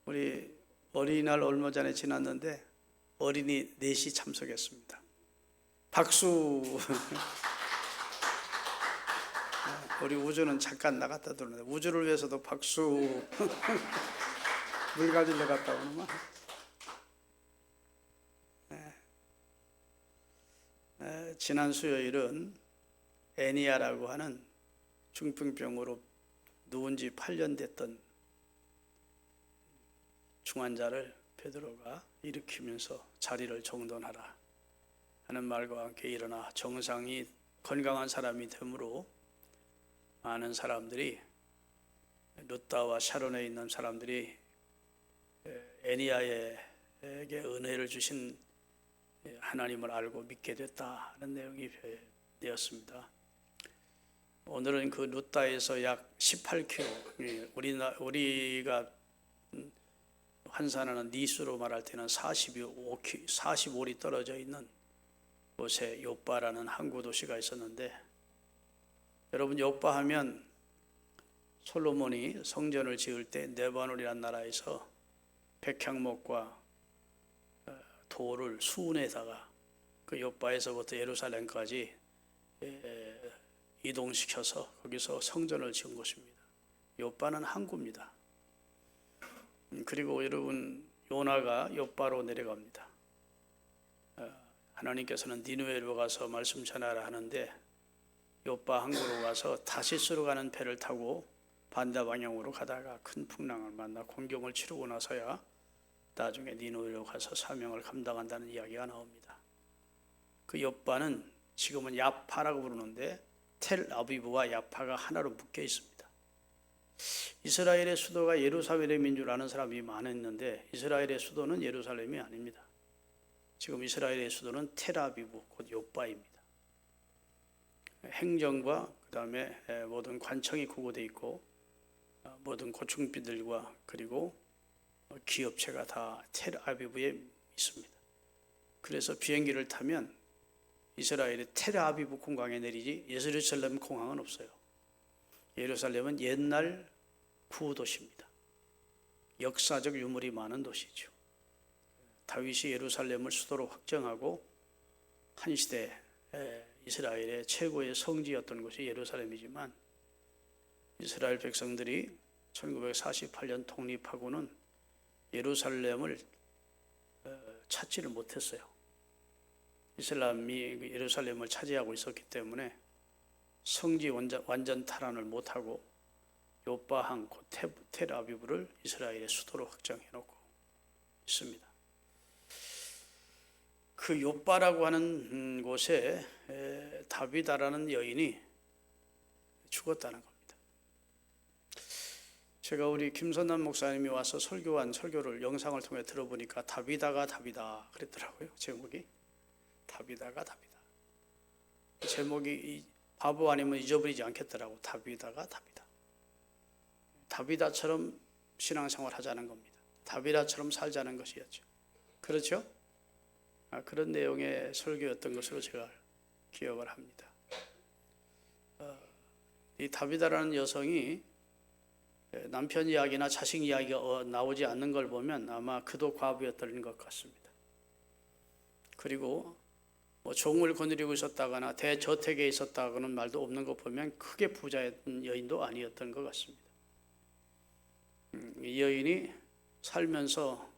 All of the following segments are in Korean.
우리 어린이날 얼마 전에 지났는데 어린이 넷이 참석했습니다. 박수. 우리 우주는 잠깐 나갔다 들어오는데 우주를 위해서도 박수. 물 가지러 갔다 오는구만. 지난 수요일은 애니아라고 하는 중풍병으로 누운 지 8년 됐던 중환자를 베드로가 일으키면서 자리를 정돈하라 하는 말과 함께 일어나 정상이 건강한 사람이 되므로 많은 사람들이, 루다와 샤론에 있는 사람들이 애니아에게 은혜를 주신 하나님을 알고 믿게 됐다 하는 내용이 되었습니다. 오늘은 그 루다에서 약 18km, 우리가 환산하는 니수로 말할 때는 45리 떨어져 있는 곳에 요빠라는 항구 도시가 있었는데, 여러분 요빠 하면 솔로몬이 성전을 지을 때 네바논이라는 나라에서 백향목과 돌을 수은에다가 그 요빠에서부터 예루살렘까지 이동시켜서 거기서 성전을 지은 곳입니다. 요빠는 항구입니다. 그리고 여러분, 요나가 요빠로 내려갑니다. 하나님께서는 니느웨로 가서 말씀 전하라 하는데 요빠 항구로 가서 다시스로 가는 배를 타고 반대 방향으로 가다가 큰 풍랑을 만나 공경을 치르고 나서야 나중에 니느웨로 가서 사명을 감당한다는 이야기가 나옵니다. 그 요빠는 지금은 야파라고 부르는데 텔아비브와 야파가 하나로 묶여 있습니다. 이스라엘의 수도가 예루살렘인 줄 아는 사람이 많았는데 이스라엘의 수도는 예루살렘이 아닙니다. 지금 이스라엘의 수도는 텔아비브, 곧 요빠입니다. 행정과 그 다음에 모든 관청이 구고되어 있고 모든 고충비들과 그리고 기업체가 다 텔아비브에 있습니다. 그래서 비행기를 타면 이스라엘의 텔아비브 공항에 내리지 예루살렘 공항은 없어요. 예루살렘은 옛날 구도시입니다. 역사적 유물이 많은 도시죠. 다윗이 예루살렘을 수도로 확정하고 한 시대 이스라엘의 최고의 성지였던 곳이 예루살렘이지만 이스라엘 백성들이 1948년 독립하고는 예루살렘을 찾지를 못했어요. 이슬람이 예루살렘을 차지하고 있었기 때문에 성지 완전 탈환을 못하고 요빠항 곧 텔아비브를 이스라엘의 수도로 확정해 놓고 있습니다. 그 요빠라고 하는 곳에 다비다라는 여인이 죽었다는 겁니다. 제가 우리 김선남 목사님이 와서 설교한 설교를 영상을 통해 들어보니까 다비다가 다비다 그랬더라고요. 제목이 다비다가 다비다. 제목이 바보 아니면 잊어버리지 않겠더라고. 다비다가 다비다. 다비다처럼 신앙생활 하자는 겁니다. 다비다처럼 살자는 것이었죠. 그렇죠? 그런 내용의 설교였던 것으로 제가 기억을 합니다. 이 다비다라는 여성이 남편 이야기나 자식 이야기가 나오지 않는 걸 보면 아마 그도 과부였던 것 같습니다. 그리고 종을 거느리고 있었다거나 대저택에 있었다고는 말도 없는 것 보면 크게 부자였던 여인도 아니었던 것 같습니다. 이 여인이 살면서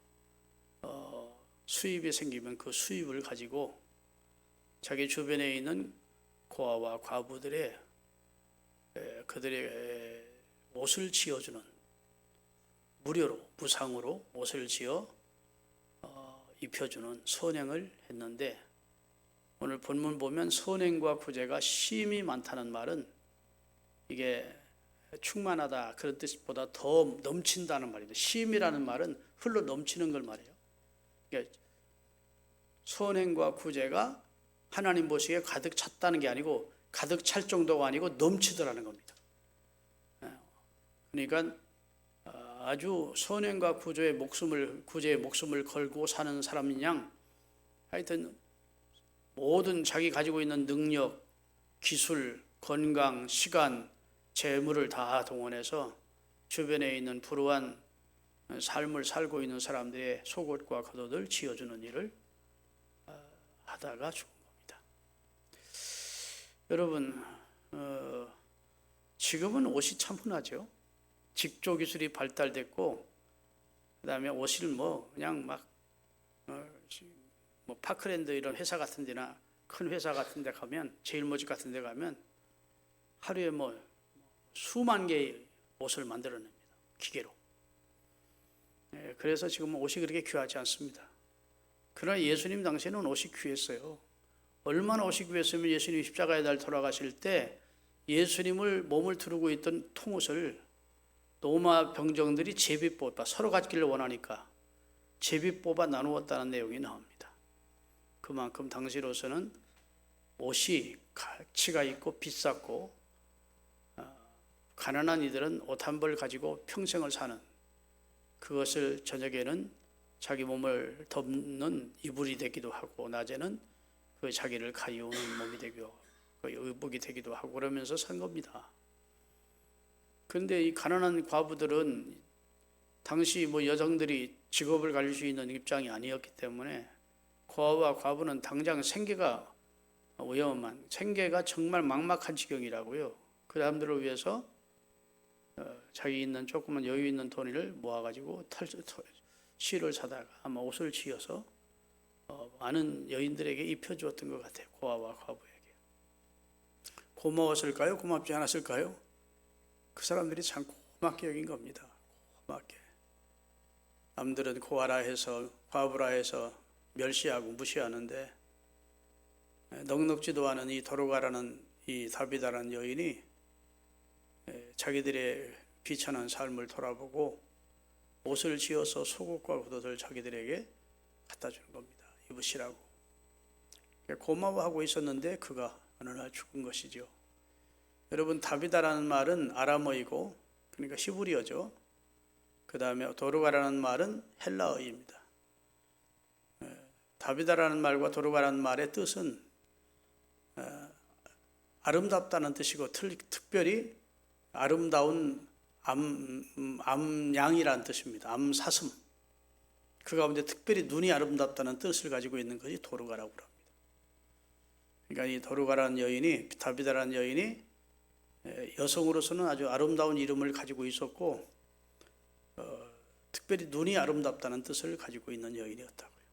수입이 생기면 그 수입을 가지고 자기 주변에 있는 고아와 과부들의 그들의 옷을 지어주는, 무료로 무상으로 옷을 지어 입혀주는 선행을 했는데, 오늘 본문 보면 선행과 구제가 심이 많다는 말은 이게 충만하다 그런 뜻보다 더 넘친다는 말입니다. 심이라는 말은 흘러 넘치는 걸 말해요. 그러니까 선행과 구제가 하나님 보시기에 가득 찼다는 게 아니고 가득 찰 정도가 아니고 넘치더라는 겁니다. 그러니까 아주 선행과 구제의 목숨을 걸고 사는 사람인 양, 하여튼 모든 자기 가지고 있는 능력, 기술, 건강, 시간, 재물을 다 동원해서 주변에 있는 불우한 삶을 살고 있는 사람들의 속옷과 겉옷을 지어주는 일을 하다가 죽은 겁니다. 여러분, 지금은 옷이 참 흔하죠. 직조 기술이 발달됐고, 그 다음에 옷을 그냥 파크랜드 이런 회사 같은 데나 큰 회사 같은 데 가면, 제일모직 같은 데 가면 하루에 수만 개의 옷을 만들어냅니다. 기계로. 그래서 지금 옷이 그렇게 귀하지 않습니다. 그러나 예수님 당시에는 옷이 귀했어요. 얼마나 옷이 귀했으면 예수님이 십자가에 달 돌아가실 때 예수님을 몸을 두르고 있던 통옷을 로마 병정들이 제비 뽑아 서로 갖기를 원하니까 제비 뽑아 나누었다는 내용이 나옵니다. 그만큼 당시로서는 옷이 가치가 있고 비쌌고, 가난한 이들은 옷 한 벌 가지고 평생을 사는, 그것을 저녁에는 자기 몸을 덮는 이불이 되기도 하고, 낮에는 그 자기를 가리우는 몸이 되기도 하고, 그 의복이 되기도 하고 그러면서 산 겁니다. 그런데 이 가난한 과부들은 당시 여성들이 직업을 가질 수 있는 입장이 아니었기 때문에 고아와 과부는 당장 생계가 위험한, 생계가 정말 막막한 지경이라고요. 그 사람들을 위해서 자기 있는 조그만 여유 있는 돈을 모아가지고 실을 사다가 아마 옷을 지어서 많은 여인들에게 입혀주었던 것 같아요. 고아와 과부에게. 고마웠을까요? 고맙지 않았을까요? 그 사람들이 참 고맙게 여긴 겁니다. 고맙게. 남들은 고아라 해서, 과부라 해서 멸시하고 무시하는데, 넉넉지도 않은 이 도로가라는 이 다비다라는 여인이 자기들의 비천한 삶을 돌아보고 옷을 지어서 속옷과 겉옷을 자기들에게 갖다 주는 겁니다. 입으시라고. 고마워하고 있었는데 그가 어느 날 죽은 것이죠. 여러분, 다비다라는 말은 아람어이고, 그러니까 히브리어죠. 그 다음에 도르가라는 말은 헬라어입니다. 다비다라는 말과 도르가라는 말의 뜻은 아름답다는 뜻이고, 특별히 아름다운 암양이라는 뜻입니다. 암사슴. 그 가운데 특별히 눈이 아름답다는 뜻을 가지고 있는 것이 도르가라고 합니다. 그러니까 이 도르가라는 여인이, 다비다라는 여인이 여성으로서는 아주 아름다운 이름을 가지고 있었고, 특별히 눈이 아름답다는 뜻을 가지고 있는 여인이었다고요.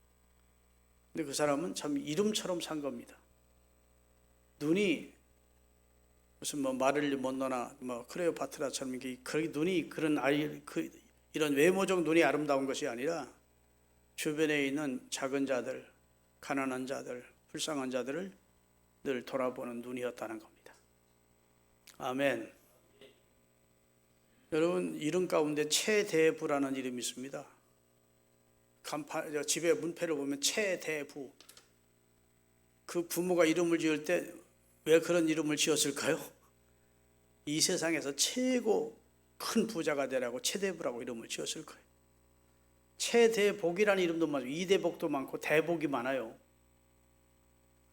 근데 그 사람은 참 이름처럼 산 겁니다. 눈이 무슨 마를리 몬로나 클레오파트라처럼 그렇게 눈이 이런 외모적 눈이 아름다운 것이 아니라 주변에 있는 작은 자들, 가난한 자들, 불쌍한 자들을 늘 돌아보는 눈이었다는 겁니다. 아멘. 여러분, 이름 가운데 최대부라는 이름이 있습니다. 집에 문패를 보면 최대부. 그 부모가 이름을 지을 때 왜 그런 이름을 지었을까요? 이 세상에서 최고 큰 부자가 되라고 최대부라고 이름을 지었을 거예요. 최대복이라는 이름도 많고, 이대복도 많고, 대복이 많아요.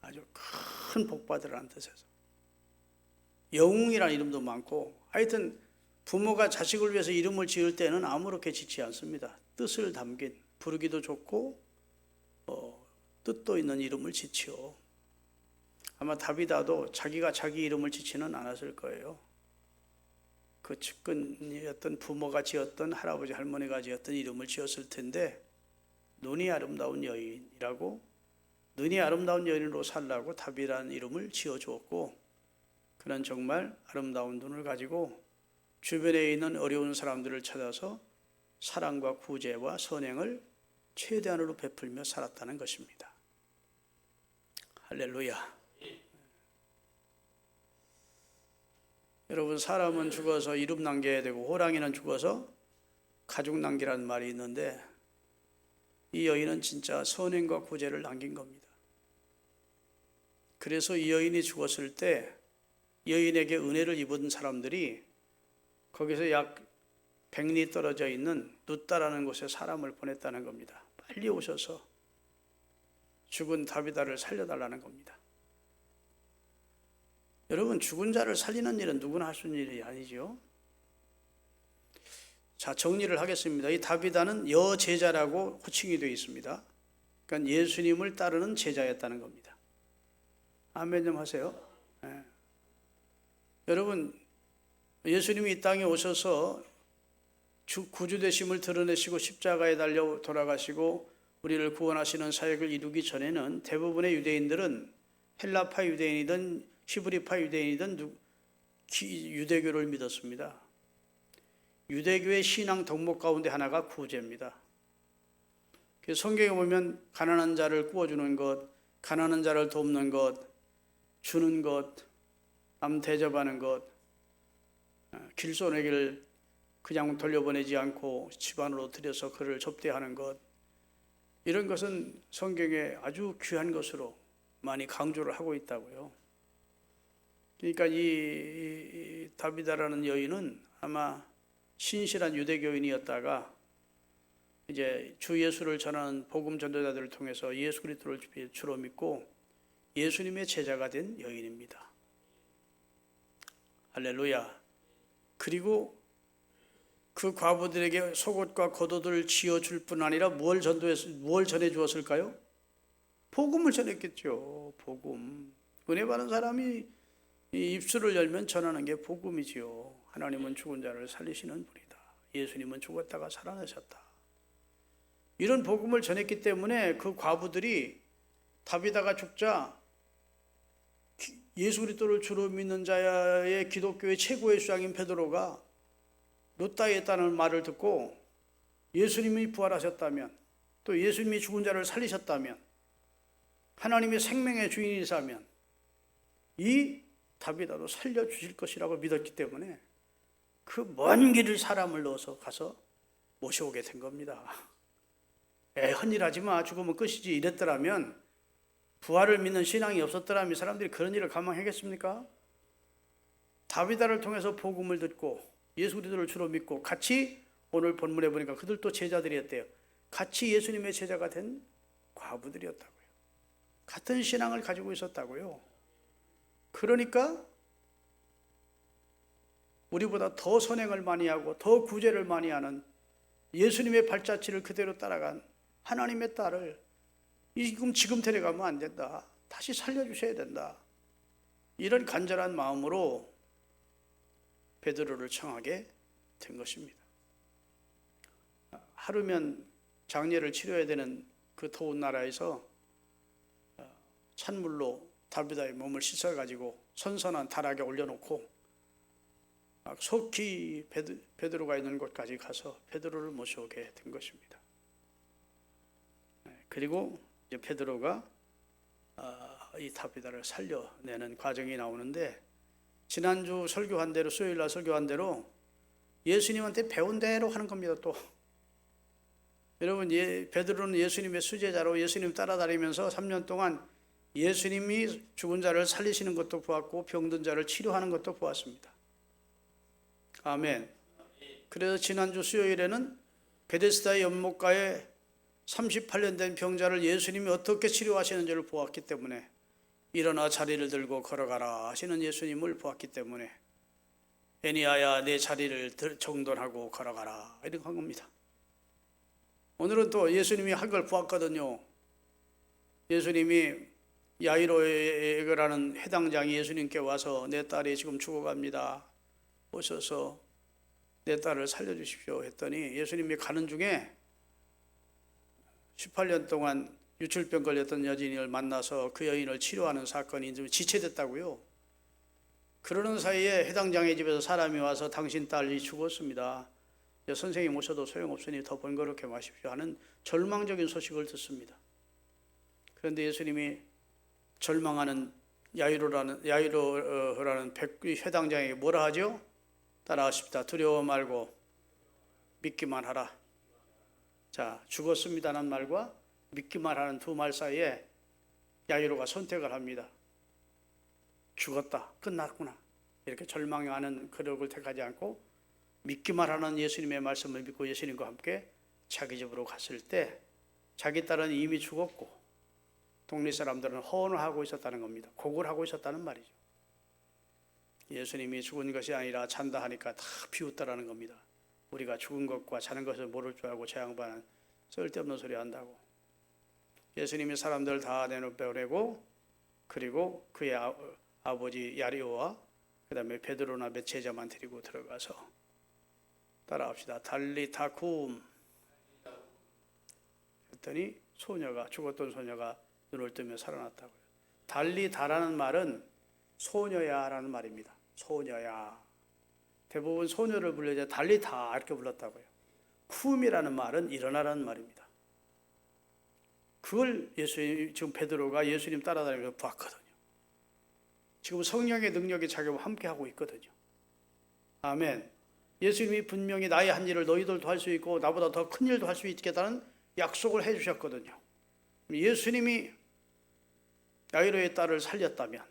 아주 큰 복 받으라는 뜻에서. 영웅이라는 이름도 많고, 하여튼 부모가 자식을 위해서 이름을 지을 때는 아무렇게 짓지 않습니다. 뜻을 담긴, 부르기도 좋고 뜻도 있는 이름을 짓지요. 아마 다비다도 자기가 자기 이름을 짓지는 않았을 거예요. 그 측근이었던 부모가 지었던, 할아버지 할머니가 지었던 이름을 지었을 텐데, 눈이 아름다운 여인이라고, 눈이 아름다운 여인으로 살라고 다비라는 이름을 지어주었고, 그는 정말 아름다운 눈을 가지고 주변에 있는 어려운 사람들을 찾아서 사랑과 구제와 선행을 최대한으로 베풀며 살았다는 것입니다. 할렐루야. 여러분, 사람은 죽어서 이름 남겨야 되고 호랑이는 죽어서 가죽 남기라는 말이 있는데, 이 여인은 진짜 선행과 구제를 남긴 겁니다. 그래서 이 여인이 죽었을 때 여인에게 은혜를 입은 사람들이 거기서 약 100리 떨어져 있는 누따라는 곳에 사람을 보냈다는 겁니다. 빨리 오셔서 죽은 다비다를 살려달라는 겁니다. 여러분, 죽은 자를 살리는 일은 누구나 할 수 있는 일이 아니죠. 자, 정리를 하겠습니다. 이 다비다는 여제자라고 호칭이 되어 있습니다. 그러니까 예수님을 따르는 제자였다는 겁니다. 아멘 좀 하세요. 네. 여러분, 예수님이 이 땅에 오셔서 구주 되심을 드러내시고 십자가에 달려 돌아가시고 우리를 구원하시는 사역을 이루기 전에는 대부분의 유대인들은 헬라파 유대인이든 히브리파 유대인이든 유대교를 믿었습니다. 유대교의 신앙 덕목 가운데 하나가 구제입니다. 성경에 보면 가난한 자를 구워주는 것, 가난한 자를 돕는 것, 주는 것, 남 대접하는 것, 길손에게를 그냥 돌려보내지 않고 집안으로 들여서 그를 접대하는 것, 이런 것은 성경에 아주 귀한 것으로 많이 강조를 하고 있다고요. 그러니까 이 다비다라는 여인은 아마 신실한 유대교인이었다가 이제 주 예수를 전하는 복음 전도자들을 통해서 예수 그리스도를 주로 믿고 예수님의 제자가 된 여인입니다. 할렐루야. 그리고 그 과부들에게 속옷과 겉옷을 지어줄 뿐 아니라 뭘 전해 주었을까요? 복음을 전했겠죠. 복음. 은혜 받은 사람이 이 입술을 열면 전하는 게 복음이지요. 하나님은 죽은 자를 살리시는 분이다. 예수님은 죽었다가 살아나셨다. 이런 복음을 전했기 때문에 그 과부들이 다비다가 죽자 예수 그리스도를 주로 믿는 자의 기독교의 최고의 수장인 베드로가 롯다에 있다는 말을 듣고 예수님이 부활하셨다면, 또 예수님이 죽은 자를 살리셨다면, 하나님의 생명의 주인이시다면 이 다비다도 살려주실 것이라고 믿었기 때문에 그 먼 길을 사람을 넣어서 가서 모셔오게 된 겁니다. 헛일하지 마, 죽으면 끝이지 이랬더라면, 부활을 믿는 신앙이 없었더라면 이 사람들이 그런 일을 감당하겠습니까? 다비다를 통해서 복음을 듣고 예수 그리스도를 주로 믿고 같이, 오늘 본문에 보니까 그들도 제자들이었대요. 같이 예수님의 제자가 된 과부들이었다고요. 같은 신앙을 가지고 있었다고요. 그러니까 우리보다 더 선행을 많이 하고 더 구제를 많이 하는 예수님의 발자취를 그대로 따라간 하나님의 딸을 지금 데려가면 안 된다. 다시 살려주셔야 된다. 이런 간절한 마음으로 베드로를 청하게 된 것입니다. 하루면 장례를 치러야 되는 그 더운 나라에서 찬물로 다비다의 몸을 씻어가지고 선선한 다락에 올려놓고 속히 베드로가 있는 곳까지 가서 베드로를 모셔오게 된 것입니다. 그리고 이제 베드로가 이 다비다를 살려내는 과정이 나오는데, 지난주 설교한 대로, 수요일날 설교한 대로 예수님한테 배운 대로 하는 겁니다. 또 여러분, 베드로는 예수님의 수제자로 예수님 따라다니면서 3년 동안 예수님이 죽은 자를 살리시는 것도 보았고 병든 자를 치료하는 것도 보았습니다. 아멘. 그래서 지난주 수요일에는 베데스다의 연못가에 38년 된 병자를 예수님이 어떻게 치료하시는지를 보았기 때문에, 일어나 자리를 들고 걸어가라 하시는 예수님을 보았기 때문에 애니아야 내 자리를 정돈하고 걸어가라 이렇게 한 겁니다. 오늘은 또 예수님이 한 걸 보았거든요. 예수님이 야이로라는 회당장이 예수님께 와서 내 딸이 지금 죽어갑니다. 오셔서 내 딸을 살려주십시오 했더니 예수님이 가는 중에 18년 동안 유출병 걸렸던 여인을 만나서 그 여인을 치료하는 사건이 좀 지체됐다고요. 그러는 사이에 해당장의 집에서 사람이 와서 당신 딸이 죽었습니다. 선생님 오셔도 소용없으니 더 번거롭게 마십시오 하는 절망적인 소식을 듣습니다. 그런데 예수님이 절망하는 야이로라는 회당장에게 뭐라 하죠? 따라하십니다. 두려워 말고 믿기만 하라. 자, 죽었습니다라는 말과 믿기만 하는 두 말 사이에 야이로가 선택을 합니다. 죽었다, 끝났구나, 이렇게 절망하는 그력을 택하지 않고 믿기만 하는 예수님의 말씀을 믿고 예수님과 함께 자기 집으로 갔을 때 자기 딸은 이미 죽었고 동네 사람들은 허언을 하고 있었다는 겁니다. 곡을 하고 있었다는 말이죠. 예수님이 죽은 것이 아니라 잔다 하니까 다 비웃다라는 겁니다. 우리가 죽은 것과 사는 것을 모를 줄 알고 저 양반은 쓸데없는 소리 한다고. 예수님이 사람들 다 내보내고 그리고 그의 아버지 야리오와 그 다음에 베드로나 몇 제자만 데리고 들어가서 따라합시다. 달리타쿰 했더니 죽었던 소녀가 눈을 뜨며 살아났다고요. 달리다라는 말은 소녀야라는 말입니다. 소녀야. 대부분 소녀를 불러야 달리다 이렇게 불렀다고요. 쿰이라는 말은 일어나라는 말입니다. 그걸 지금 베드로가 예수님 따라다니면서 봤거든요. 지금 성령의 능력이 자기와 함께하고 있거든요. 아멘. 예수님이 분명히 나의 한 일을 너희들도 할 수 있고 나보다 더 큰 일도 할 수 있겠다는 약속을 해주셨거든요. 예수님이 야이로의 딸을 살렸다면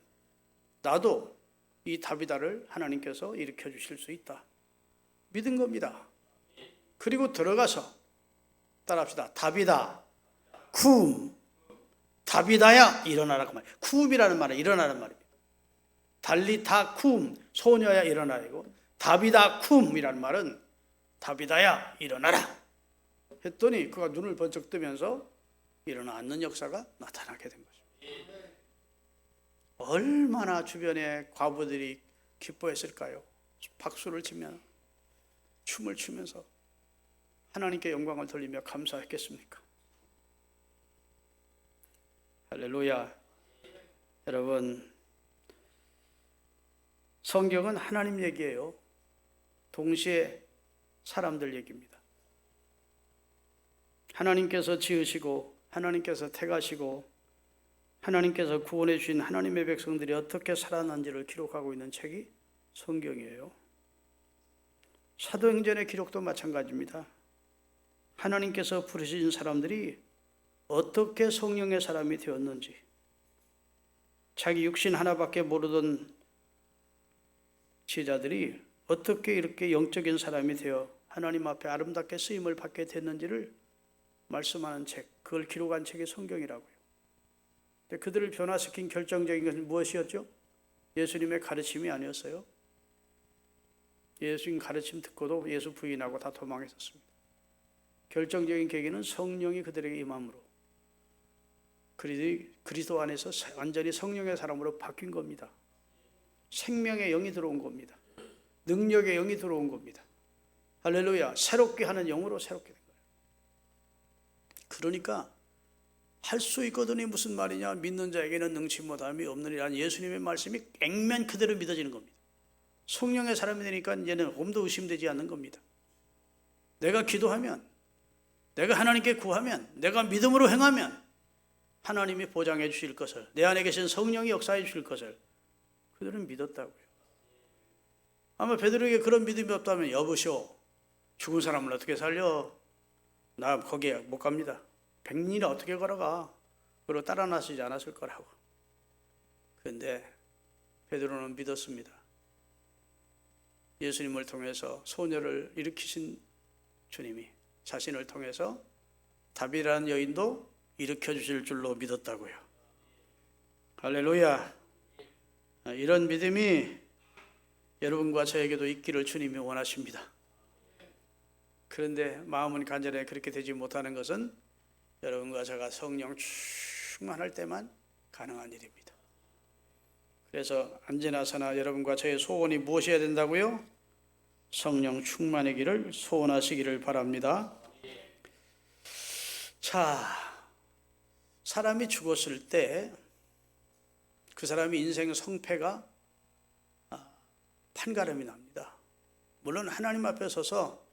나도 이 다비다를 하나님께서 일으켜 주실 수 있다. 믿은 겁니다. 그리고 들어가서 따라합시다. 다비다, 쿰, 다비다야 일어나라 그 말. 쿰이라는 말은 일어나는 말입니다. 달리타 쿰, 소녀야 일어나라고. 다비다 쿰이라는 말은 다비다야 일어나라 했더니 그가 눈을 번쩍 뜨면서 일어나 앉는 역사가 나타나게 된 거죠. 얼마나 주변의 과부들이 기뻐했을까요? 박수를 치며 춤을 추면서 하나님께 영광을 돌리며 감사했겠습니까? 할렐루야. 여러분, 성경은 하나님 얘기예요. 동시에 사람들 얘기입니다. 하나님께서 지으시고 하나님께서 택하시고 하나님께서 구원해 주신 하나님의 백성들이 어떻게 살아난지를 기록하고 있는 책이 성경이에요. 사도행전의 기록도 마찬가지입니다. 하나님께서 부르신 사람들이 어떻게 성령의 사람이 되었는지, 자기 육신 하나밖에 모르던 제자들이 어떻게 이렇게 영적인 사람이 되어 하나님 앞에 아름답게 쓰임을 받게 됐는지를 말씀하는 책, 그걸 기록한 책이 성경이라고요. 근데 그들을 변화시킨 결정적인 것은 무엇이었죠? 예수님의 가르침이 아니었어요. 예수님 가르침 듣고도 예수 부인하고 다 도망했었습니다. 결정적인 계기는 성령이 그들에게 임함으로 그리스도 안에서 완전히 성령의 사람으로 바뀐 겁니다. 생명의 영이 들어온 겁니다. 능력의 영이 들어온 겁니다. 할렐루야. 새롭게 하는 영으로 새롭게 된 거예요. 그러니까 할 수 있거든이 무슨 말이냐? 믿는 자에게는 능치 못함이 없느니라는 예수님의 말씀이 액면 그대로 믿어지는 겁니다. 성령의 사람이 되니까 이제는 좀도 의심되지 않는 겁니다. 내가 기도하면, 내가 하나님께 구하면, 내가 믿음으로 행하면 하나님이 보장해 주실 것을, 내 안에 계신 성령이 역사해 주실 것을 그들은 믿었다고요. 아마 베드로에게 그런 믿음이 없다면 여보시오, 죽은 사람을 어떻게 살려? 나 거기에 못 갑니다. 100리나 어떻게 걸어가? 그러고 따라 나서지 않았을 거라고. 그런데 베드로는 믿었습니다. 예수님을 통해서 소녀를 일으키신 주님이 자신을 통해서 다비라는 여인도 일으켜 주실 줄로 믿었다고요. 할렐루야. 이런 믿음이 여러분과 저에게도 있기를 주님이 원하십니다. 그런데 마음은 간절히 그렇게 되지 못하는 것은 여러분과 제가 성령 충만할 때만 가능한 일입니다. 그래서 언제나서나 여러분과 저의 소원이 무엇이어야 된다고요? 성령 충만의 길을 소원하시기를 바랍니다. 자, 사람이 죽었을 때 그 사람의 인생 성패가 판가름이 납니다. 물론 하나님 앞에 서서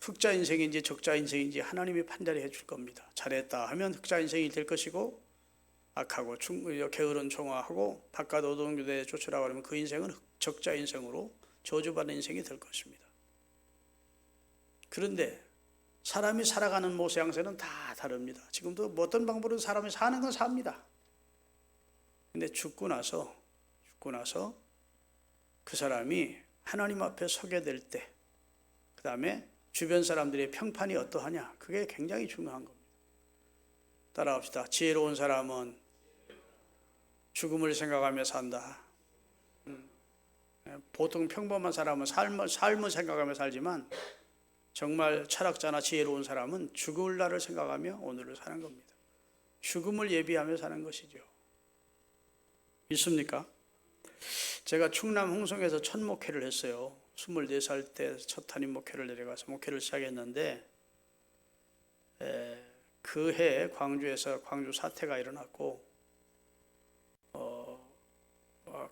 흑자 인생인지 적자 인생인지 하나님이 판단해 줄 겁니다. 잘했다 하면 흑자 인생이 될 것이고, 악하고 게으른 종아하고 바깥 오동교대에 쫓으라고 하면 그 인생은 적자 인생으로 저주받는 인생이 될 것입니다. 그런데 사람이 살아가는 모양새는 다 다릅니다. 지금도 어떤 방법으로 사람이 사는 건 삽니다. 근데 죽고 나서 그 사람이 하나님 앞에 서게 될 때, 그 다음에 주변 사람들의 평판이 어떠하냐, 그게 굉장히 중요한 겁니다. 따라합시다. 지혜로운 사람은 죽음을 생각하며 산다. 보통 평범한 사람은 삶을 생각하며 살지만 정말 철학자나 지혜로운 사람은 죽을 날을 생각하며 오늘을 사는 겁니다. 죽음을 예비하며 사는 것이죠. 믿습니까? 제가 충남 홍성에서 첫 목회를 했어요. 24살 때 첫 담임 목회를 내려가서 목회를 시작했는데 그 해에 광주에서 광주 사태가 일어났고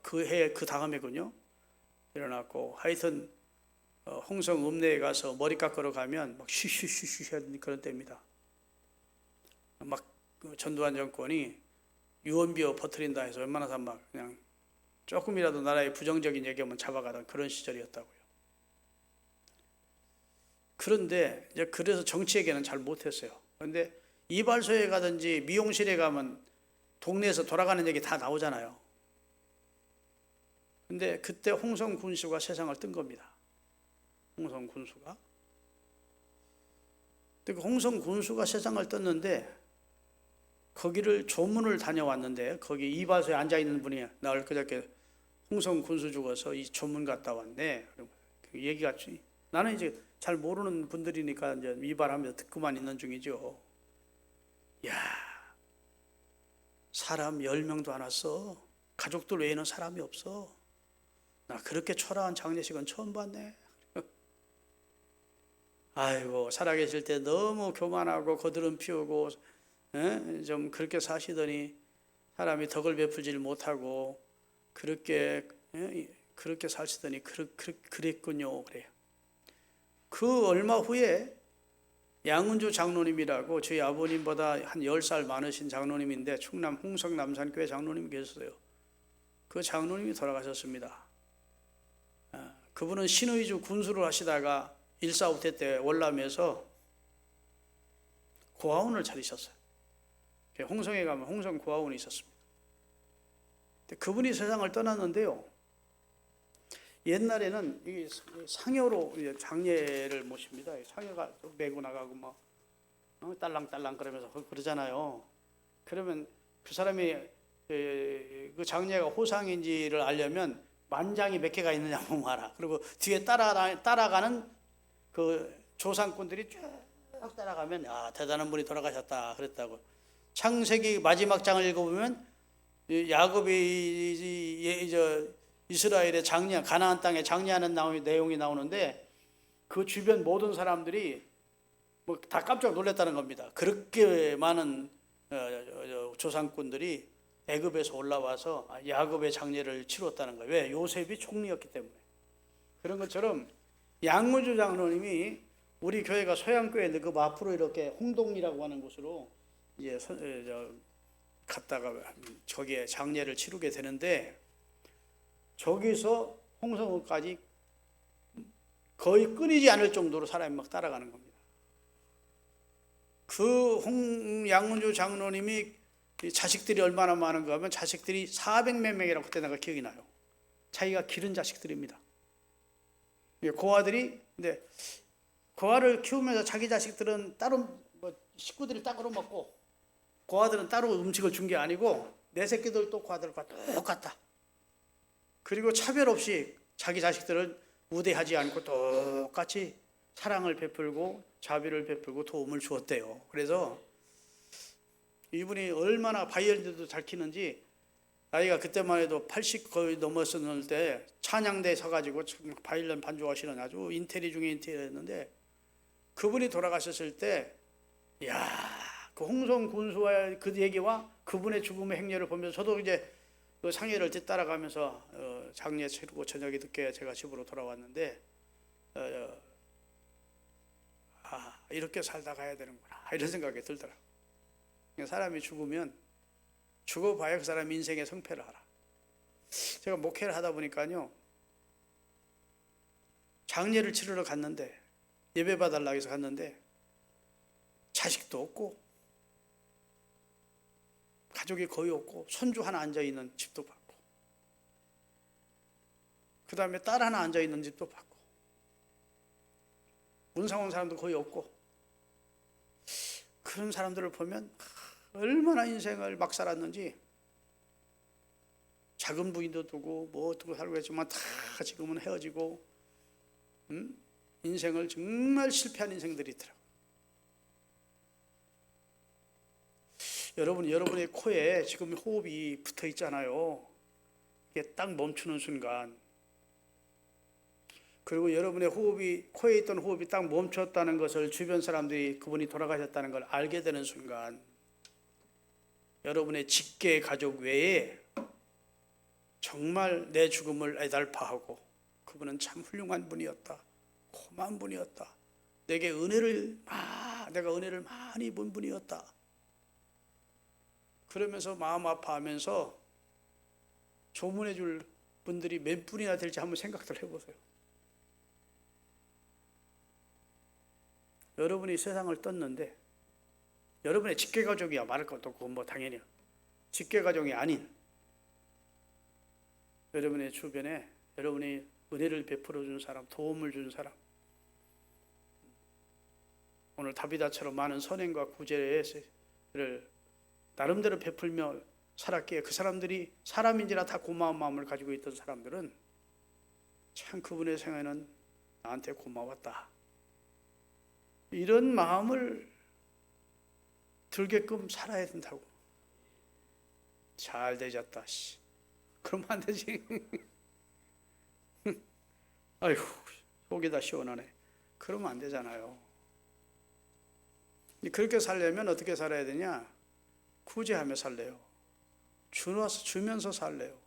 그 해 그 다음에군요 일어났고 하여튼 홍성 읍내에 가서 머리 깎으러 가면 막 쉬쉬쉬쉬 하는 그런 때입니다. 막 전두환 정권이 유언비어 퍼뜨린다 해서 웬만해서 막 그냥 조금이라도 나라에 부정적인 얘기하면 잡아가던 그런 시절이었다고요. 그런데 이제 그래서 정치 얘기는 잘 못했어요. 그런데 이발소에 가든지 미용실에 가면 동네에서 돌아가는 얘기 다 나오잖아요. 근데 그때 홍성 군수가 세상을 뜬 겁니다. 홍성 군수가. 홍성 군수가 세상을 떴는데 거기를 조문을 다녀왔는데 거기 이발소에 앉아 있는 분이 나를 그저께 홍성 군수 죽어서 이 조문 갔다 왔네. 그 얘기가 나는 이제 잘 모르는 분들이니까 이제 이발하면서 듣고만 있는 중이죠. 야, 사람 10명도 안 왔어. 가족들 외에는 사람이 없어. 나 그렇게 초라한 장례식은 처음 봤네. 아이고, 살아계실 때 너무 교만하고 거드름 피우고 좀 그렇게 사시더니 사람이 덕을 베풀지를 못하고 그렇게 사시더니 그랬군요. 그래요. 그 얼마 후에 양은주 장로님이라고 저희 아버님보다 한 10살 많으신 장로님인데 충남 홍성 남산교회 장로님이 계셨어요. 그 장로님이 돌아가셨습니다. 그분은 신의주 군수를 하시다가 1.4.5태 때 월남에서 고아원을 차리셨어요. 홍성에 가면 홍성 고아원이 있었습니다. 그분이 세상을 떠났는데요. 옛날에는 이 상여로 장례를 모십니다. 상여가 메고 나가고 막 딸랑딸랑 그러면서 그러잖아요. 그러면 그 사람이 그 장례가 호상인지를 알려면 만장이 몇 개가 있느냐 보면 알아. 그리고 뒤에 따라가는 그 조상꾼들이 쭉 따라가면 대단한 분이 돌아가셨다 그랬다고. 창세기 마지막 장을 읽어보면 야곱이 이스라엘의 장례, 가나안 땅에 장례하는 내용이 나오는데 그 주변 모든 사람들이 뭐 다 깜짝 놀랐다는 겁니다. 그렇게 많은 조상꾼들이 애굽에서 올라와서 야곱의 장례를 치렀다는 거예요. 왜? 요셉이 총리였기 때문에. 그런 것처럼 양문주 장로님이 우리 교회가 소양교회인데 그 앞으로 이렇게 홍동이라고 하는 곳으로 이제 갔다가 저기에 장례를 치르게 되는데 저기서 홍성읍까지 거의 끊이지 않을 정도로 사람이 막 따라가는 겁니다. 그 양문주 장로님이 자식들이 얼마나 많은가 하면 자식들이 400몇 명이라고 그때 내가 기억이 나요. 자기가 기른 자식들입니다. 고아들이 근데 고아를 키우면서 자기 자식들은 따로 식구들이 따로 먹고 고아들은 따로 음식을 준 게 아니고 내 새끼들도 고아들과 똑같다. 그리고 차별 없이 자기 자식들을 우대하지 않고 똑같이 사랑을 베풀고 자비를 베풀고 도움을 주었대요. 그래서 이분이 얼마나 바이올린도 잘 키는지 나이가 그때만 해도 80 거의 넘었을 때 찬양대에 서가지고 바이올린 반주하시는 아주 인테리 중에 인테리였는데 그분이 돌아가셨을 때 그 홍성 군수와의 그 얘기와 그분의 죽음의 행렬을 보면서 저도 이제 그 상해를 뒤따라가면서 장례 치르고 저녁에 늦게 제가 집으로 돌아왔는데 이렇게 살다 가야 되는구나 이런 생각이 들더라고요. 사람이 죽으면 죽어봐야 그 사람 인생의 성패를 알아. 제가 목회를 하다 보니까요 장례를 치르러 갔는데 예배 봐달라고 해서 갔는데 자식도 없고 가족이 거의 없고 손주 하나 앉아있는 집도 봤고 그 다음에 딸 하나 앉아있는 집도 봤고 문상 온 사람도 거의 없고 그런 사람들을 보면 얼마나 인생을 막 살았는지 작은 부인도 두고 뭐 두고 살고 했지만 다 지금은 헤어지고 인생을 정말 실패한 인생들이 있더라고요. 여러분의 코에 지금 호흡이 붙어 있잖아요. 이게 딱 멈추는 순간, 그리고 여러분의 호흡이, 코에 있던 호흡이 딱 멈췄다는 것을 주변 사람들이 그분이 돌아가셨다는 걸 알게 되는 순간, 여러분의 직계 가족 외에 정말 내 죽음을 애달파하고 그분은 참 훌륭한 분이었다, 고마운 분이었다, 내가 은혜를 많이 본 분이었다, 그러면서 마음 아파하면서 조문해 줄 분들이 몇 분이나 될지 한번 생각들 해보세요. 여러분이 세상을 떴는데, 여러분의 직계가족이야 말할 것도 없고 뭐 당연히 직계가족이 아닌 여러분의 주변에 여러분이 은혜를 베풀어 준 사람, 도움을 준 사람, 오늘 다비다처럼 많은 선행과 구제를 나름대로 베풀며 살았기에 그 사람들이 사람인지라 다 고마운 마음을 가지고 있던 사람들은 참 그분의 생애는 나한테 고마웠다, 이런 마음을 들게끔 살아야 된다고. 잘 되셨다, 그러면 안 되지. 아이고 속이 다 시원하네. 그러면 안 되잖아요. 그렇게 살려면 어떻게 살아야 되냐? 구제하며 살래요. 주면서 살래요.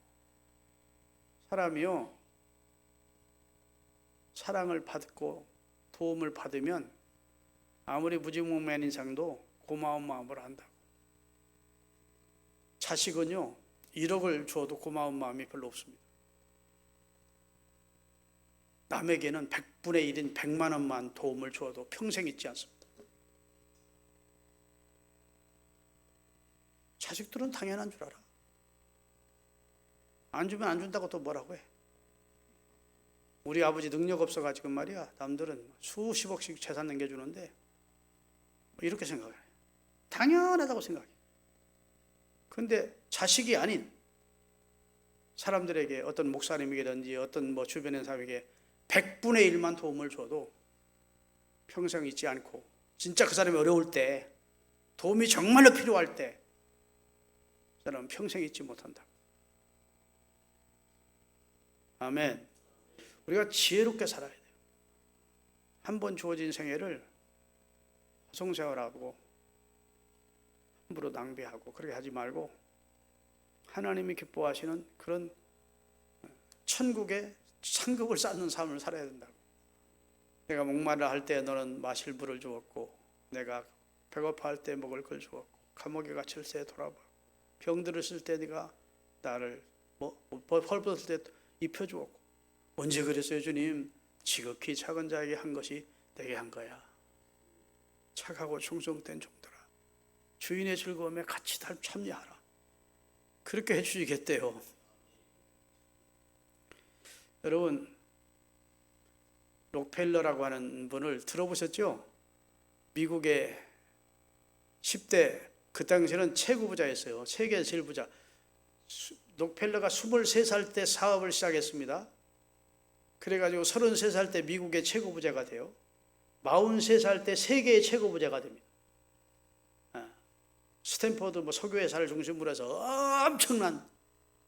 사람이요, 사랑을 받고 도움을 받으면 아무리 무지몽매한 인상도 고마운 마음을 한다고. 자식은요, 1억을 주어도 고마운 마음이 별로 없습니다. 남에게는 100분의 1인 100만 원만 도움을 주어도 평생 잊지 않습니다. 자식들은 당연한 줄 알아. 안 주면 안 준다고 또 뭐라고 해. 우리 아버지 능력 없어가지고 말이야, 남들은 수십억씩 재산 남겨주는데 이렇게 생각해. 당연하다고 생각해. 그런데 자식이 아닌 사람들에게, 어떤 목사님에게든지 어떤 뭐 주변의 사람에게 100분의 1만 도움을 줘도 평생 잊지 않고, 진짜 그 사람이 어려울 때, 도움이 정말로 필요할 때 사람은 평생 잊지 못한다. 아멘. 우리가 지혜롭게 살아야 돼요. 한 번 주어진 생애를 성생활하고 함부로 낭비하고 그렇게 하지 말고 하나님이 기뻐하시는 그런 천국의 상급을 쌓는 삶을 살아야 된다고. 내가 목마르다 할 때 너는 마실 물을 주었고, 내가 배고파할 때 먹을 걸 주었고, 감옥에 갇힐 때 돌아봐, 병들었을 때 네가 나를 헐벗을 때 입혀주었고. 언제 그랬어요 주님? 지극히 작은 자에게 한 것이 내게 한 거야. 착하고 충성된 종들아, 주인의 즐거움에 같이 참여하라. 그렇게 해주시겠대요. 여러분, 록펠러라고 하는 분을 들어보셨죠? 미국의 10대, 그 당시에는 최고 부자였어요. 세계 제일 부자. 록펠러가 23살 때 사업을 시작했습니다. 그래가지고 33살 때 미국의 최고 부자가 돼요. 43살 때 세계의 최고 부자가 됩니다. 스탠퍼드 석유회사를 중심으로 해서 엄청난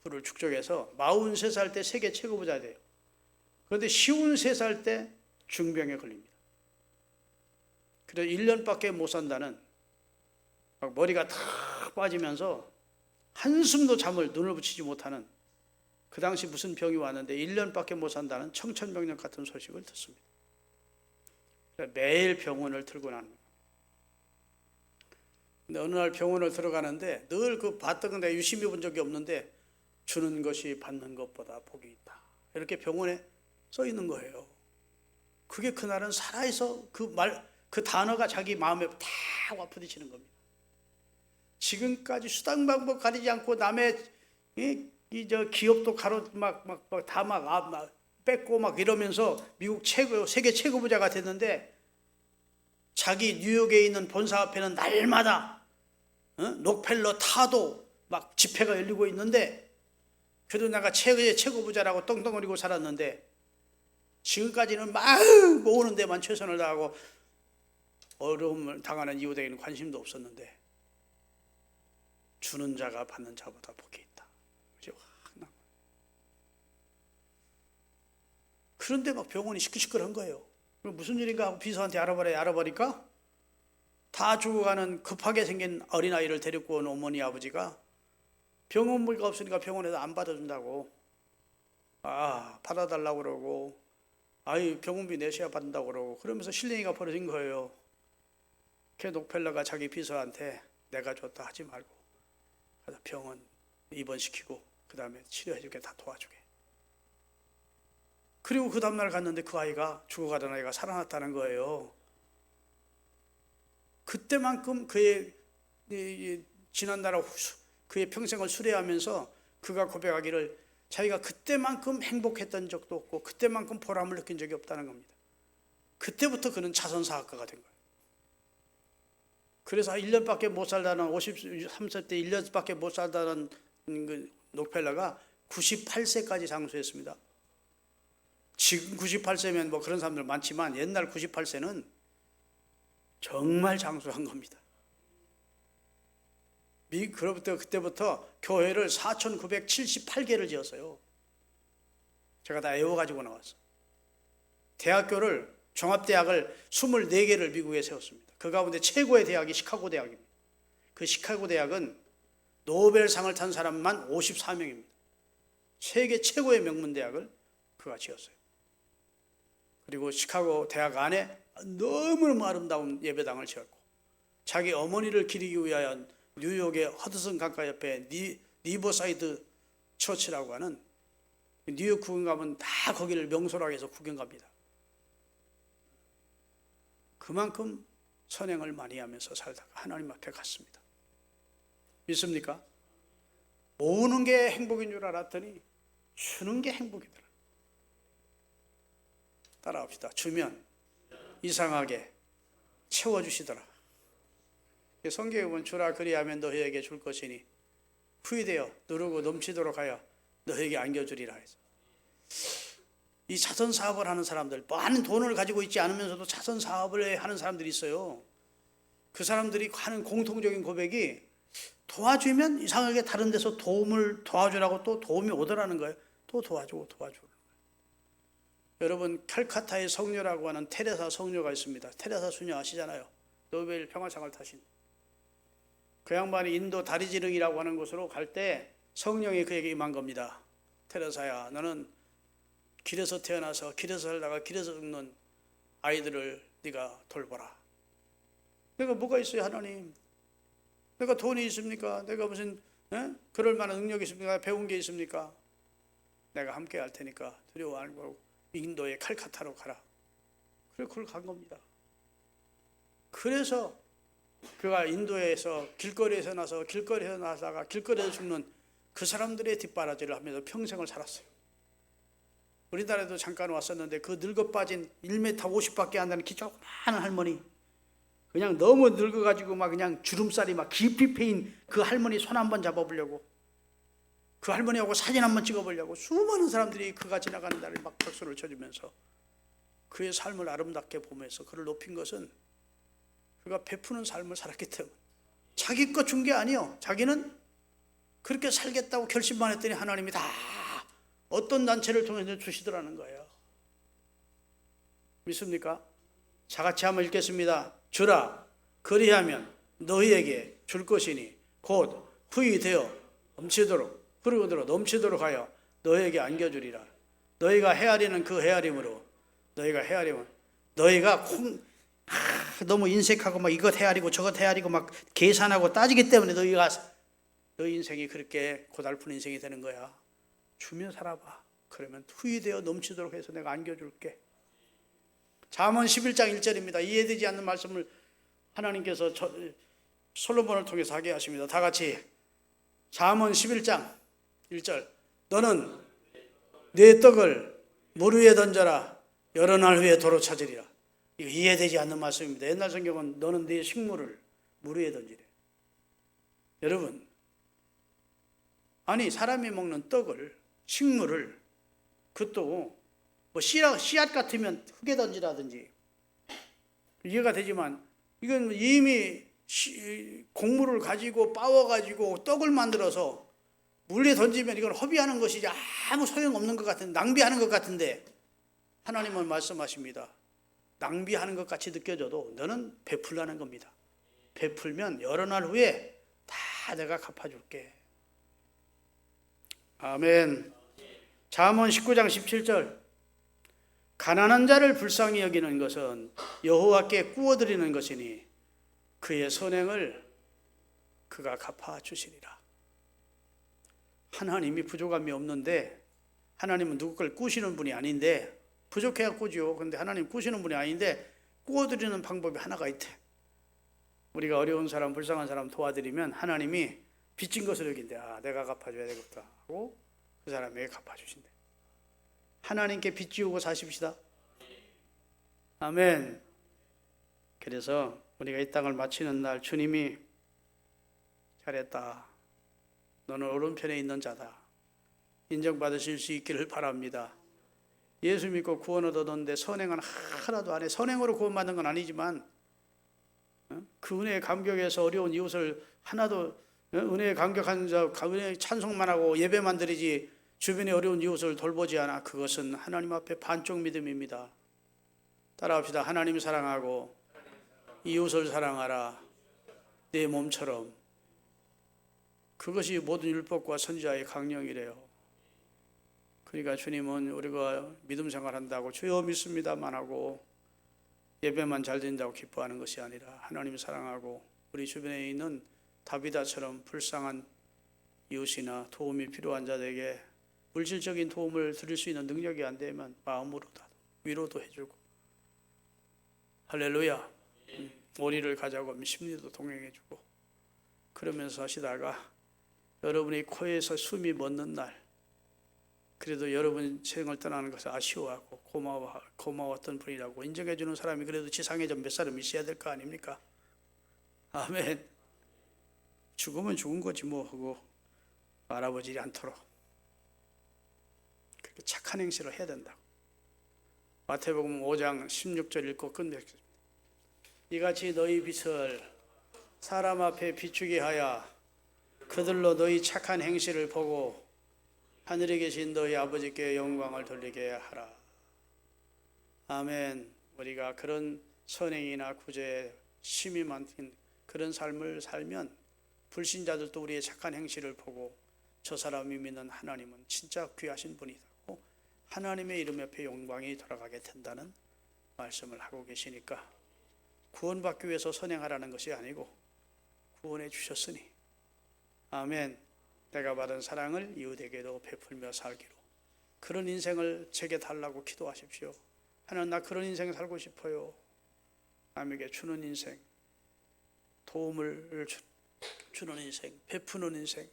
부를 축적해서 43살 때 세계 최고 부자가 돼요. 그런데 53살 때 중병에 걸립니다. 그래서 1년밖에 못 산다는, 막 머리가 다 빠지면서 한숨도 눈을 붙이지 못하는, 그 당시 무슨 병이 왔는데 1년밖에 못 산다는 청천벽력 같은 소식을 듣습니다. 매일 병원을 들고 나는 거예요. 근데 어느 날 병원을 들어가는데 늘 봤던 건데 유심히 본 적이 없는데, 주는 것이 받는 것보다 복이 있다, 이렇게 병원에 써 있는 거예요. 그게 그날은 살아있어, 그 단어가 자기 마음에 다 와부딪히는 겁니다. 지금까지 수단 방법 가리지 않고 남의 기업도 다 뺏고 이러면서 미국 세계 최고 부자가 됐는데, 자기 뉴욕에 있는 본사 앞에는 날마다 록펠러 타도 집회가 열리고 있는데, 그래도 내가 최고의 최고 부자라고 떵떵거리고 살았는데 지금까지는 막 모으는 데만 최선을 다하고 어려움을 당하는 이웃에게는 관심도 없었는데 주는 자가 받는 자보다 복이 있다. 그런데 막 병원이 시끌시끌한 거예요. 무슨 일인가 하고 비서한테 알아보니까 다 죽어가는 급하게 생긴 어린아이를 데리고 온 어머니 아버지가 병원비가 없으니까 병원에서 안 받아준다고 받아달라고 그러고 병원비 내셔야 받는다고 그러고 그러면서 실랭이가 벌어진 거예요. 걔 록펠러가 자기 비서한테 내가 줬다 하지 말고 그래서 병원 입원시키고 그 다음에 치료해주게 다 도와주게. 그리고 그 다음날 갔는데 그 아이가 죽어가던 아이가 살아났다는 거예요. 그때만큼 그의 지난날 그의 평생을 수레하면서 그가 고백하기를 자기가 그때만큼 행복했던 적도 없고 그때만큼 보람을 느낀 적이 없다는 겁니다. 그때부터 그는 자선사학가가 된 거예요. 그래서 1년밖에 못 살다는 53세 때 1년밖에 못 살다는 그 록펠러가 98세까지 장수했습니다. 지금 98세면 뭐 그런 사람들 많지만 옛날 98세는 정말 장수한 겁니다. 그때부터 교회를 4,978개를 지었어요. 제가 다 애워가지고 나왔어요. 대학교를 종합대학을 24개를 미국에 세웠습니다. 그 가운데 최고의 대학이 시카고 대학입니다. 그 시카고 대학은 노벨상을 탄 사람만 54명입니다. 세계 최고의 명문 대학을 그가 지었어요. 그리고 시카고 대학 안에 너무너무 아름다운 예배당을 지었고 자기 어머니를 기리기 위하여 뉴욕의 허드슨 강가 옆에 리버사이드 처치라고 하는 뉴욕 구경 가면 다 거기를 명소라고 해서 구경 갑니다. 그만큼 선행을 많이 하면서 살다가 하나님 앞에 갔습니다. 믿습니까? 모으는 게 행복인 줄 알았더니 주는 게 행복이더라. 따라합시다. 주면 이상하게 채워주시더라. 성경에 보면 주라 그리하면 너희에게 줄 것이니 후히되어 누르고 넘치도록 하여 너희에게 안겨주리라 해서 이 자선사업을 하는 사람들, 많은 돈을 가지고 있지 않으면서도 자선사업을 하는 사람들이 있어요. 그 사람들이 하는 공통적인 고백이 도와주면 이상하게 다른 데서 도와주라고 또 도움이 오더라는 거예요. 또 도와주고. 여러분 칼카타의 성녀라고 하는 테레사 성녀가 있습니다. 테레사 수녀 아시잖아요. 노벨 평화상을 타신. 그 양반이 인도 다리지릉이라고 하는 곳으로 갈 때 성령이 그에게 임한 겁니다. 테레사야, 너는 길에서 태어나서 길에서 살다가 길에서 죽는 아이들을 네가 돌보라. 내가 뭐가 있어요, 하나님? 내가 돈이 있습니까? 내가 무슨 그럴 만한 능력이 있습니까? 배운 게 있습니까? 내가 함께 할 테니까 두려워 말고 인도의 칼카타로 가라. 그래 그걸 간 겁니다. 그래서 그가 인도에서 길거리에서 나다가 길거리에서 죽는 그 사람들의 뒷바라지를 하면서 평생을 살았어요. 우리나라에도 잠깐 왔었는데 그 늙어 빠진 1m 50밖에 안 되는 키 조그마한 할머니, 그냥 너무 늙어가지고 막 그냥 주름살이 막 깊이 패인 그 할머니 손 한번 잡아보려고, 그 할머니하고 사진 한번 찍어보려고 수많은 사람들이 그가 지나가는 날을 막 박수를 쳐주면서 그의 삶을 아름답게 보면서 그를 높인 것은 그가 베푸는 삶을 살았기 때문에, 자기 것 준 게 아니요, 자기는 그렇게 살겠다고 결심만 했더니 하나님이 다 어떤 단체를 통해서 주시더라는 거예요. 믿습니까? 자, 같이 한번 읽겠습니다. 주라 그리하면 너희에게 줄 것이니 곧 후히 되어 넘치도록 흐르도록 넘치도록 하여 너희에게 안겨주리라. 너희가 헤아리는 그 헤아림으로 너희가 너무 인색하고 막 이것 헤아리고 저것 헤아리고 막 계산하고 따지기 때문에 너희 인생이 그렇게 고달픈 인생이 되는 거야. 주면 살아봐. 그러면 후히 되어 넘치도록 해서 내가 안겨줄게. 잠언 11장 1절입니다. 이해되지 않는 말씀을 하나님께서 솔로몬을 통해서 하게 하십니다. 다 같이 잠언 11장 1절. 너는 내 떡을 물 위에 던져라. 여러 날 후에 도로 찾으리라. 이거 이해되지 않는 말씀입니다. 옛날 성경은 너는 네 식물을 물 위에 던지래. 여러분, 아니 사람이 먹는 떡을 식물을, 그것도 뭐 씨앗 같으면 흙에 던지라든지 이해가 되지만, 이건 이미 곡물을 가지고 빻아가지고 떡을 만들어서 물에 던지면 이건 허비하는 것이지 아무 소용없는 것 같은, 낭비하는 것 같은데, 하나님은 말씀하십니다. 낭비하는 것 같이 느껴져도 너는 베풀라는 겁니다. 베풀면 여러 날 후에 다 내가 갚아줄게. 아멘. 잠언 19장 17절. 가난한 자를 불쌍히 여기는 것은 여호와께 구워드리는 것이니 그의 선행을 그가 갚아주시리라. 하나님이 부족함이 없는데, 하나님은 누구 걸 꾸시는 분이 아닌데, 부족해야 꾸죠. 그런데 하나님 꾸시는 분이 아닌데 구워드리는 방법이 하나가 있대. 우리가 어려운 사람, 불쌍한 사람 도와드리면 하나님이 빚진 것을 여긴대. 아, 내가 갚아줘야 되겠다 하고 그 사람에게 갚아주신대. 하나님께 빚 지우고 사십시다. 아멘. 그래서 우리가 이 땅을 마치는 날 주님이 잘했다, 너는 오른편에 있는 자다, 인정받으실 수 있기를 바랍니다. 예수 믿고 구원 얻었는데 선행은 하나도 안 해. 선행으로 구원받는 건 아니지만 그 은혜의 감격에서 어려운 이웃을 하나도, 은혜의 감격한 자, 은혜의 찬송만 하고 예배만 드리지 주변의 어려운 이웃을 돌보지 않아. 그것은 하나님 앞에 반쪽 믿음입니다. 따라합시다. 하나님 사랑하고 이웃을 사랑하라, 내 몸처럼. 그것이 모든 율법과 선지자의 강령이래요. 그러니까 주님은 우리가 믿음 생활한다고 주여 믿습니다만 하고 예배만 잘 드린다고 기뻐하는 것이 아니라, 하나님 사랑하고 우리 주변에 있는 다비다처럼 불쌍한 이웃이나 도움이 필요한 자들에게 물질적인 도움을 드릴 수 있는 능력이 안 되면 마음으로도 위로도 해주고, 할렐루야. 오리를 가자고 하면 심리도 동행해주고, 그러면서 하시다가 여러분의 코에서 숨이 멎는 날, 그래도 여러분 생을 떠나는 것을 아쉬워하고 고마웠던 분이라고 인정해주는 사람이 그래도 지상에 좀 몇 사람 있어야 될 거 아닙니까? 아멘. 죽으면 죽은 거지 뭐 하고 알아보지 않도록 그렇게 착한 행실을 해야 된다고. 마태복음 5장 16절 읽고 끝맺겠습니다. 이같이 너희 빛을 사람 앞에 비추게 하여 그들로 너희 착한 행실을 보고 하늘에 계신 너희 아버지께 영광을 돌리게 하라. 아멘. 우리가 그런 선행이나 구제에 힘이 많은 그런 삶을 살면 불신자들도 우리의 착한 행실을 보고 저 사람이 믿는 하나님은 진짜 귀하신 분이라고 하나님의 이름 옆에 영광이 돌아가게 된다는 말씀을 하고 계시니까, 구원받기 위해서 선행하라는 것이 아니고 구원해 주셨으니, 아멘, 내가 받은 사랑을 이웃에게도 베풀며 살기로, 그런 인생을 제게 달라고 기도하십시오. 하나님, 나 그런 인생 살고 싶어요. 남에게 주는 인생, 도움을 주는 인생, 베푸는 인생,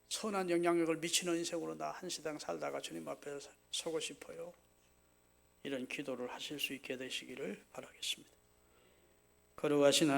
선한 영향력을 미치는 인생으로 나 한 시당 살다가 주님 앞에 서고 싶어요. 이런 기도를 하실 수 있게 되시기를 바라겠습니다. 거룩하신